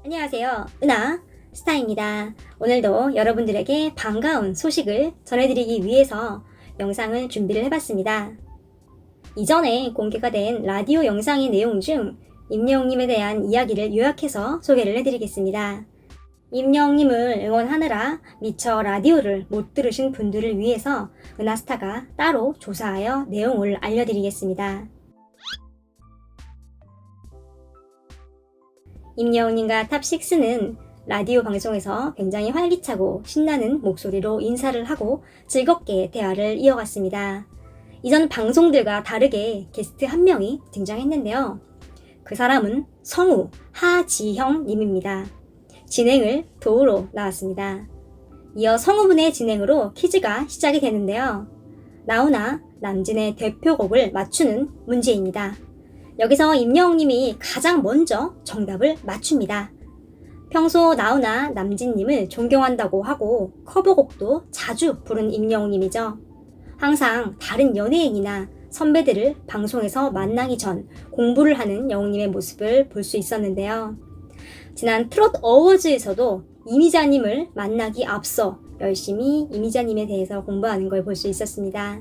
안녕하세요. 은하 스타입니다. 오늘도 여러분들에게 반가운 소식을 전해드리기 위해서 영상을 준비를 해봤습니다. 이전에 공개가 된 라디오 영상의 내용 중 임영웅님에 대한 이야기를 요약해서 소개를 해드리겠습니다. 임영웅님을 응원하느라 미처 라디오를 못 들으신 분들을 위해서 은하스타가 따로 조사하여 내용을 알려드리겠습니다. 임영웅님과 탑6는 라디오 방송에서 굉장히 활기차고 신나는 목소리로 인사를 하고 즐겁게 대화를 이어갔습니다. 이전 방송들과 다르게 게스트 한 명이 등장했는데요. 그 사람은 성우 하지형 님입니다. 진행을 도우러 나왔습니다. 이어 성우분의 진행으로 퀴즈가 시작이 되는데요. 나훈아 남진의 대표곡을 맞추는 문제입니다. 여기서 임영웅님이 가장 먼저 정답을 맞춥니다. 평소 나훈아 남진님을 존경한다고 하고 커버곡도 자주 부른 임영웅님이죠. 항상 다른 연예인이나 선배들을 방송에서 만나기 전 공부를 하는 영웅님의 모습을 볼 수 있었는데요. 지난 트롯 어워즈에서도 이미자님을 만나기 앞서 열심히 이미자님에 대해서 공부하는 걸 볼 수 있었습니다.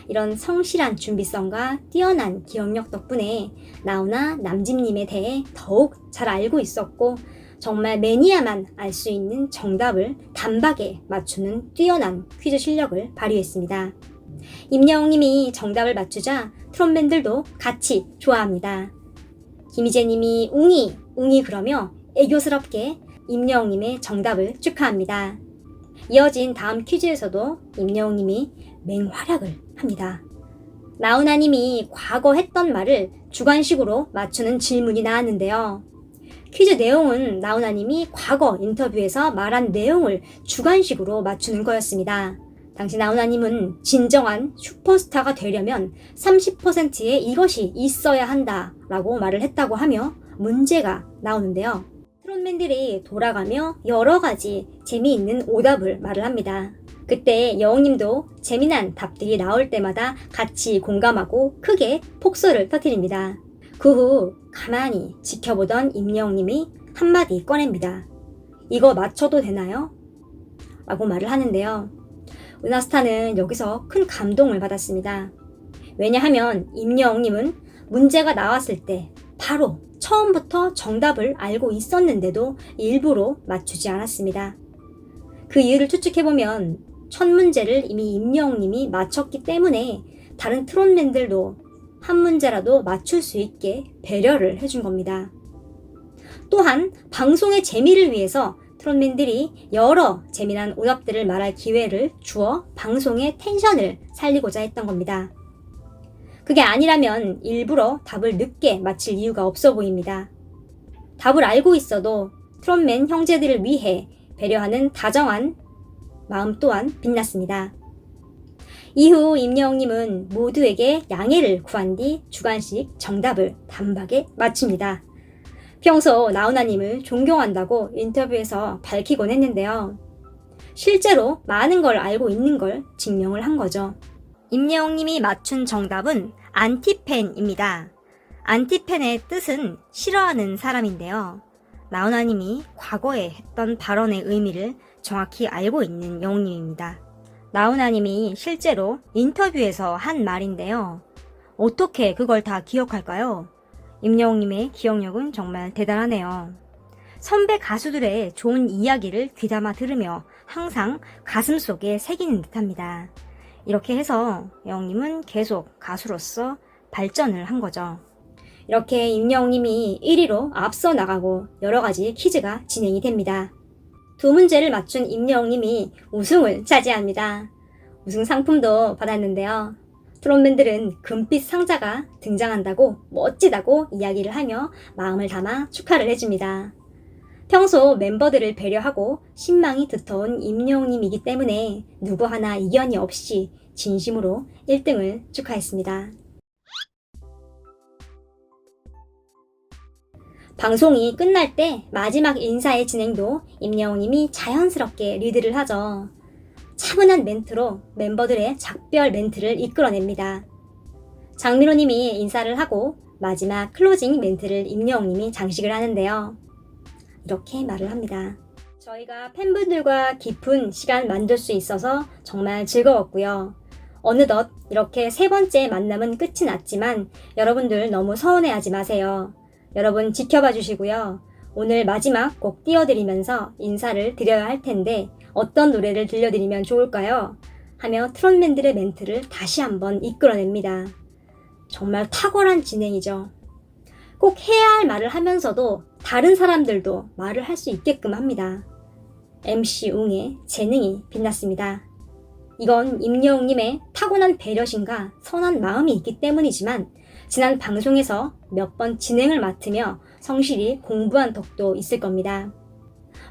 이런 성실한 준비성과 뛰어난 기억력 덕분에 나훈아 남진님에 대해 더욱 잘 알고 있었고 정말 매니아만 알 수 있는 정답을 단박에 맞추는 뛰어난 퀴즈 실력을 발휘했습니다. 임영웅님이 정답을 맞추자 트롯맨들도 같이 좋아합니다. 김희재님이 웅이 웅이 그러며 애교스럽게 임영웅님의 정답을 축하합니다. 이어진 다음 퀴즈에서도 임영웅님이 맹활약을 합니다. 나훈아님이 과거 했던 말을 주관식으로 맞추는 질문이 나왔는데요. 퀴즈 내용은 나훈아님이 과거 인터뷰에서 말한 내용을 주관식으로 맞추는 거였습니다. 당시 나훈아님은 진정한 슈퍼스타가 되려면 30%의 이것이 있어야 한다 라고 말을 했다고 하며 문제가 나오는데요. 트롯맨들이 돌아가며 여러 가지 재미있는 오답을 말을 합니다. 그때 영웅님도 재미난 답들이 나올 때마다 같이 공감하고 크게 폭소를 터뜨립니다. 그 후 가만히 지켜보던 임영웅님이 한마디 꺼냅니다. 이거 맞춰도 되나요? 라고 말을 하는데요. 은하스타는 여기서 큰 감동을 받았습니다. 왜냐하면 임영웅님은 문제가 나왔을 때 바로 처음부터 정답을 알고 있었는데도 일부러 맞추지 않았습니다. 그 이유를 추측해보면 첫 문제를 이미 임영웅님이 맞췄기 때문에 다른 트롯맨들도 한 문제라도 맞출 수 있게 배려를 해준 겁니다. 또한 방송의 재미를 위해서 트롯맨들이 여러 재미난 오답들을 말할 기회를 주어 방송의 텐션을 살리고자 했던 겁니다. 그게 아니라면 일부러 답을 늦게 맞힐 이유가 없어 보입니다. 답을 알고 있어도 트롯맨 형제들을 위해 배려하는 다정한 마음 또한 빛났습니다. 이후 임영웅님은 모두에게 양해를 구한 뒤 주관식 정답을 단박에 맞춥니다. 평소 나훈아님을 존경한다고 인터뷰에서 밝히곤 했는데요. 실제로 많은 걸 알고 있는 걸 증명을 한 거죠. 임영웅님이 맞춘 정답은 안티팬입니다. 안티팬의 뜻은 싫어하는 사람인데요. 나훈아님이 과거에 했던 발언의 의미를 정확히 알고 있는 영웅님입니다. 나훈아님이 실제로 인터뷰에서 한 말인데요. 어떻게 그걸 다 기억할까요? 임영웅님의 기억력은 정말 대단하네요. 선배 가수들의 좋은 이야기를 귀담아 들으며 항상 가슴속에 새기는 듯합니다. 이렇게 해서 영웅님은 계속 가수로서 발전을 한 거죠. 이렇게 임영웅님이 1위로 앞서 나가고 여러 가지 퀴즈가 진행이 됩니다. 두 문제를 맞춘 임영웅님이 우승을 차지합니다. 우승 상품도 받았는데요. 트롯맨들은 금빛 상자가 등장한다고 멋지다고 이야기를 하며 마음을 담아 축하를 해줍니다. 평소 멤버들을 배려하고 신망이 두터운 임영웅님이기 때문에 누구 하나 이견이 없이 진심으로 1등을 축하했습니다. 방송이 끝날 때 마지막 인사의 진행도 임영웅님이 자연스럽게 리드를 하죠. 차분한 멘트로 멤버들의 작별 멘트를 이끌어냅니다. 장민호님이 인사를 하고 마지막 클로징 멘트를 임영웅님이 장식을 하는데요. 이렇게 말을 합니다. 저희가 팬분들과 깊은 시간 만들 수 있어서 정말 즐거웠고요. 어느덧 이렇게 3번째 만남은 끝이 났지만 여러분들 너무 서운해하지 마세요. 여러분 지켜봐 주시고요. 오늘 마지막 곡 띄워드리면서 인사를 드려야 할 텐데 어떤 노래를 들려드리면 좋을까요? 하며 트롯맨들의 멘트를 다시 한번 이끌어냅니다. 정말 탁월한 진행이죠. 꼭 해야 할 말을 하면서도 다른 사람들도 말을 할 수 있게끔 합니다. MC 웅의 재능이 빛났습니다. 이건 임영웅님의 타고난 배려심과 선한 마음이 있기 때문이지만 지난 방송에서 몇 번 진행을 맡으며 성실히 공부한 덕도 있을 겁니다.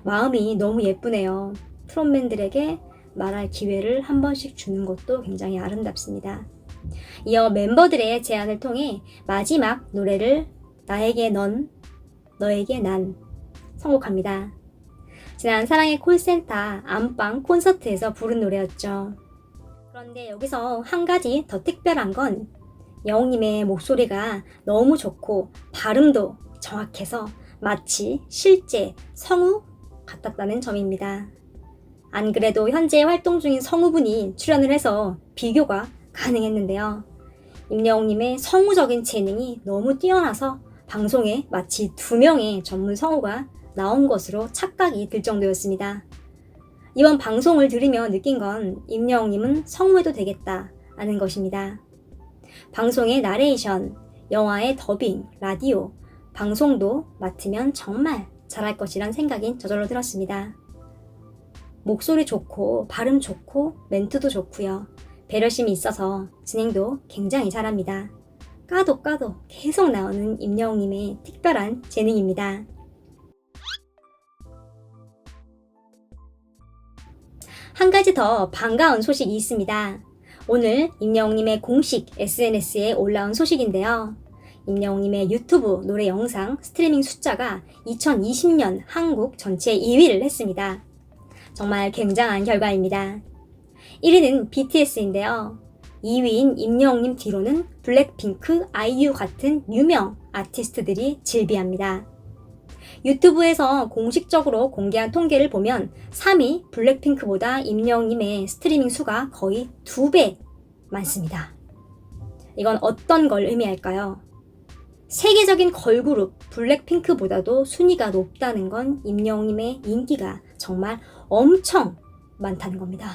마음이 너무 예쁘네요. 트롯맨들에게 말할 기회를 한 번씩 주는 것도 굉장히 아름답습니다. 이어 멤버들의 제안을 통해 마지막 노래를 나에게 넌, 너에게 난 선곡합니다. 지난 사랑의 콜센터 안방 콘서트에서 부른 노래였죠. 그런데 여기서 한 가지 더 특별한 건 영웅님의 목소리가 너무 좋고 발음도 정확해서 마치 실제 성우 같았다는 점입니다. 안 그래도 현재 활동 중인 성우분이 출연을 해서 비교가 가능했는데요. 임영웅님의 성우적인 재능이 너무 뛰어나서 방송에 마치 2명의 전문 성우가 나온 것으로 착각이 들 정도였습니다. 이번 방송을 들으며 느낀 건 임영웅님은 성우해도 되겠다 하는 것입니다. 방송의 나레이션, 영화의 더빙, 라디오, 방송도 맡으면 정말 잘할 것이란 생각이 저절로 들었습니다. 목소리 좋고 발음 좋고 멘트도 좋고요. 배려심이 있어서 진행도 굉장히 잘합니다. 까도 계속 나오는 임영웅님의 특별한 재능입니다. 한 가지 더 반가운 소식이 있습니다. 오늘 임영웅님의 공식 SNS에 올라온 소식인데요. 임영웅님의 유튜브 노래 영상 스트리밍 숫자가 2020년 한국 전체 2위를 했습니다. 정말 굉장한 결과입니다. 1위는 BTS인데요. 2위인 임영웅님 뒤로는 블랙핑크, 아이유 같은 유명 아티스트들이 질비합니다. 유튜브에서 공식적으로 공개한 통계를 보면 3위 블랙핑크보다 임영웅님의 스트리밍 수가 거의 2배 많습니다. 이건 어떤 걸 의미할까요? 세계적인 걸그룹 블랙핑크보다도 순위가 높다는 건 임영웅님의 인기가 정말 엄청 많다는 겁니다.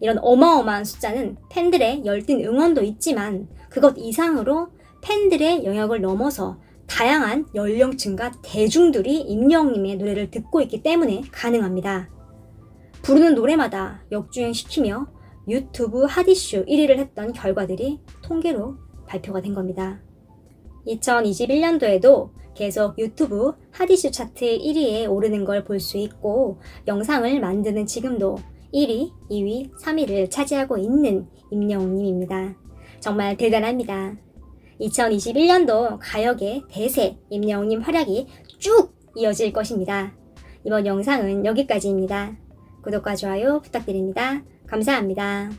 이런 어마어마한 숫자는 팬들의 열띤 응원도 있지만 그것 이상으로 팬들의 영역을 넘어서 다양한 연령층과 대중들이 임영웅님의 노래를 듣고 있기 때문에 가능합니다. 부르는 노래마다 역주행시키며 유튜브 핫이슈 1위를 했던 결과들이 통계로 발표가 된 겁니다. 2021년도에도 계속 유튜브 핫이슈 차트 1위에 오르는 걸 볼 수 있고 영상을 만드는 지금도 1위, 2위, 3위를 차지하고 있는 임영웅님입니다. 정말 대단합니다. 2021년도 가요계 대세 임영웅님 활약이 쭉 이어질 것입니다. 이번 영상은 여기까지입니다. 구독과 좋아요 부탁드립니다. 감사합니다.